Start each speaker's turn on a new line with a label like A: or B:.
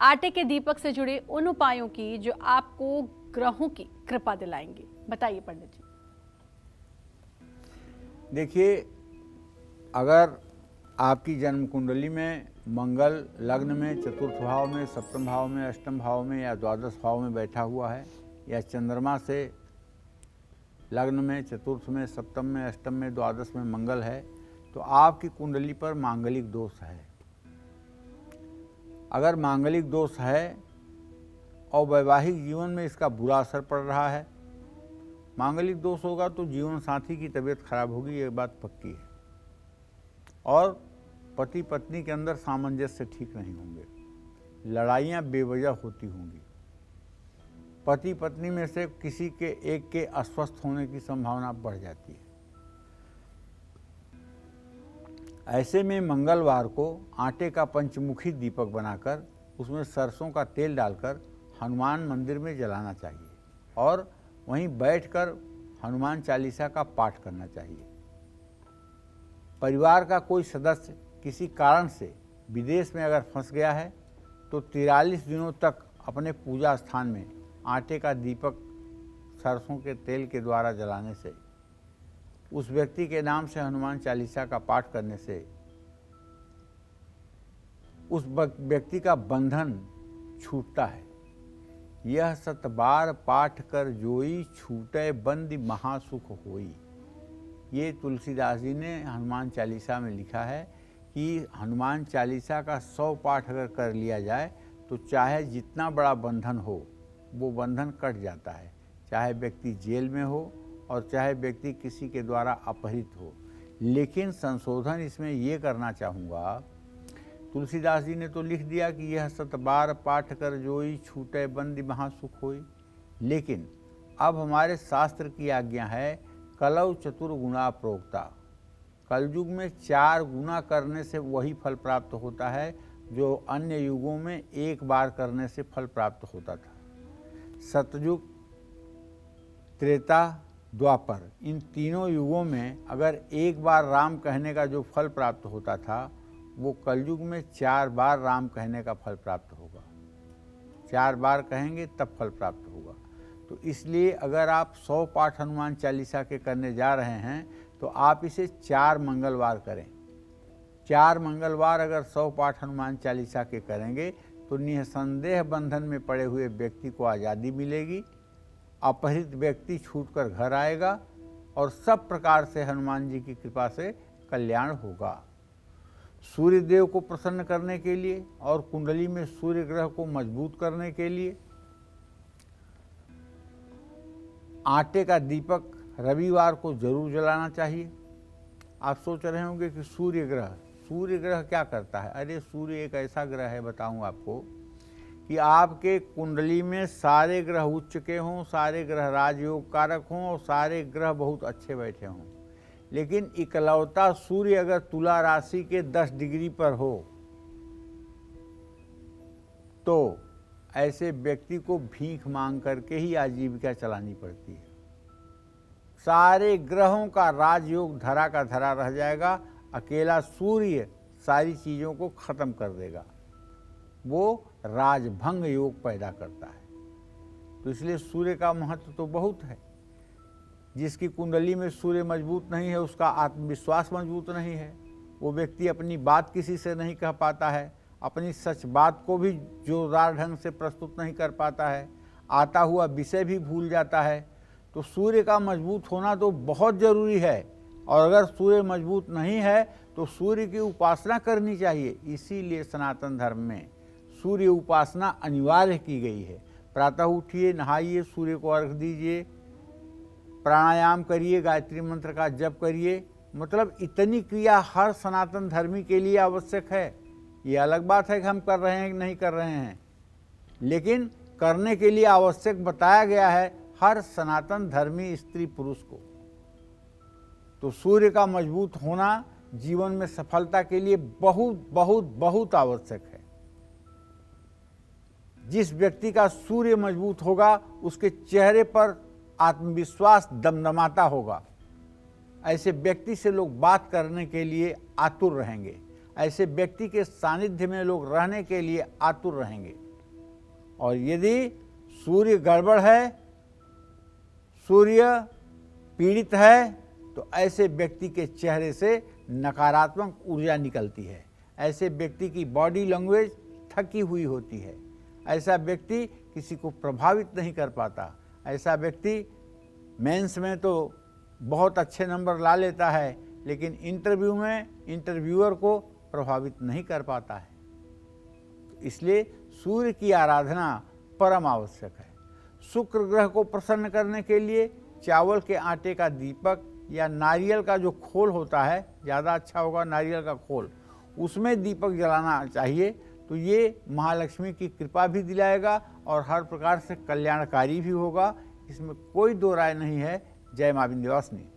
A: आटे के दीपक से जुड़े उन उपायों की जो आपको ग्रहों की कृपा दिलाएंगे। बताइए पंडित जी।
B: देखिए, अगर आपकी जन्म कुंडली में मंगल लग्न में, चतुर्थ भाव में, सप्तम भाव में, अष्टम भाव में या द्वादश भाव में बैठा हुआ है, या चंद्रमा से लग्न में, चतुर्थ में, सप्तम में, अष्टम में, द्वादश में मंगल है, तो आपकी कुंडली पर मांगलिक दोष है। अगर मांगलिक दोष है और वैवाहिक जीवन में इसका बुरा असर पड़ रहा है, मांगलिक दोष होगा तो जीवन साथी की तबीयत खराब होगी, ये बात पक्की है। और पति पत्नी के अंदर सामंजस्य ठीक नहीं होंगे, लड़ाइयाँ बेवजह होती होंगी, पति पत्नी में से किसी के एक के अस्वस्थ होने की संभावना बढ़ जाती है। ऐसे में मंगलवार को आटे का पंचमुखी दीपक बनाकर उसमें सरसों का तेल डालकर हनुमान मंदिर में जलाना चाहिए और वहीं बैठकर हनुमान चालीसा का पाठ करना चाहिए। परिवार का कोई सदस्य किसी कारण से विदेश में अगर फंस गया है तो 43 दिनों तक अपने पूजा स्थान में आटे का दीपक सरसों के तेल के द्वारा जलाने से, उस व्यक्ति के नाम से हनुमान चालीसा का पाठ करने से उस व्यक्ति का बंधन छूटता है। यह 7 बार पाठ कर जोई, छूटे बंदी महासुख होई। ये तुलसीदास जी ने हनुमान चालीसा में लिखा है कि हनुमान चालीसा का 100 पाठ अगर कर लिया जाए तो चाहे जितना बड़ा बंधन हो वो बंधन कट जाता है, चाहे व्यक्ति जेल में हो और चाहे व्यक्ति किसी के द्वारा अपहरित हो। लेकिन संशोधन इसमें ये करना चाहूँगा, तुलसीदास जी ने तो लिख दिया कि यह 7 बार पाठ कर जोई, छूटे बंदी महासुख होई, लेकिन अब हमारे शास्त्र की आज्ञा है कलौ चतुर्गुणा प्रोक्ता। कलयुग में 4 गुना करने से वही फल प्राप्त होता है जो अन्य युगों में 1 बार करने से फल प्राप्त होता था। सतयुग, त्रेता, द्वापर, इन तीनों युगों में अगर 1 बार राम कहने का जो फल प्राप्त होता था वो कलयुग में 4 बार राम कहने का फल प्राप्त होगा। 4 बार कहेंगे तब फल प्राप्त होगा। तो इसलिए अगर आप 100 पाठ हनुमान चालीसा के करने जा रहे हैं तो आप इसे 4 मंगलवार करें। 4 मंगलवार अगर 100 पाठ हनुमान चालीसा के करेंगे तो निसंदेह बंधन में पड़े हुए व्यक्ति को आज़ादी मिलेगी, अपहरित व्यक्ति छूटकर घर आएगा और सब प्रकार से हनुमान जी की कृपा से कल्याण होगा। सूर्य देव को प्रसन्न करने के लिए और कुंडली में सूर्य ग्रह को मजबूत करने के लिए आटे का दीपक रविवार को जरूर जलाना चाहिए। आप सोच रहे होंगे कि सूर्य ग्रह क्या करता है? अरे सूर्य एक ऐसा ग्रह है, बताऊं आपको, कि आपके कुंडली में सारे ग्रह उच्च के हों, सारे ग्रह राजयोग कारक हों और सारे ग्रह बहुत अच्छे बैठे हों, लेकिन इकलौता सूर्य अगर तुला राशि के 10 डिग्री पर हो तो ऐसे व्यक्ति को भीख मांग करके ही आजीविका चलानी पड़ती है। सारे ग्रहों का राजयोग धरा का धरा रह जाएगा, अकेला सूर्य सारी चीज़ों को खत्म कर देगा। वो राजभंग योग पैदा करता है। तो इसलिए सूर्य का महत्व तो बहुत है। जिसकी कुंडली में सूर्य मजबूत नहीं है उसका आत्मविश्वास मजबूत नहीं है, वो व्यक्ति अपनी बात किसी से नहीं कह पाता है, अपनी सच बात को भी जोरदार ढंग से प्रस्तुत नहीं कर पाता है, आता हुआ विषय भी भूल जाता है। तो सूर्य का मजबूत होना तो बहुत ज़रूरी है, और अगर सूर्य मजबूत नहीं है तो सूर्य की उपासना करनी चाहिए। इसीलिए सनातन धर्म में सूर्य उपासना अनिवार्य की गई है। प्रातः उठिए, नहाइए, सूर्य को अर्घ दीजिए, प्राणायाम करिए, गायत्री मंत्र का जप करिए, मतलब इतनी क्रिया हर सनातन धर्मी के लिए आवश्यक है। ये अलग बात है कि हम कर रहे हैं कि नहीं कर रहे हैं, लेकिन करने के लिए आवश्यक बताया गया है हर सनातन धर्मी स्त्री पुरुष को। तो सूर्य का मजबूत होना जीवन में सफलता के लिए बहुत बहुत बहुत आवश्यक है। जिस व्यक्ति का सूर्य मजबूत होगा उसके चेहरे पर आत्मविश्वास दमदमाता होगा। ऐसे व्यक्ति से लोग बात करने के लिए आतुर रहेंगे, ऐसे व्यक्ति के सानिध्य में लोग रहने के लिए आतुर रहेंगे। और यदि सूर्य गड़बड़ है, सूर्य पीड़ित है, तो ऐसे व्यक्ति के चेहरे से नकारात्मक ऊर्जा निकलती है। ऐसे व्यक्ति की बॉडी लैंग्वेज थकी हुई होती है। ऐसा व्यक्ति किसी को प्रभावित नहीं कर पाता। ऐसा व्यक्ति मेंस में तो बहुत अच्छे नंबर ला लेता है, लेकिन इंटरव्यू में इंटरव्यूअर को प्रभावित नहीं कर पाता है। इसलिए सूर्य की आराधना परम आवश्यक है। शुक्र ग्रह को प्रसन्न करने के लिए चावल के आटे का दीपक या नारियल का जो खोल होता है, ज़्यादा अच्छा होगा नारियल का खोल, उसमें दीपक जलाना चाहिए। तो ये महालक्ष्मी की कृपा भी दिलाएगा और हर प्रकार से कल्याणकारी भी होगा। इसमें कोई दो राय नहीं है। जय मां विंध्यवासिनी।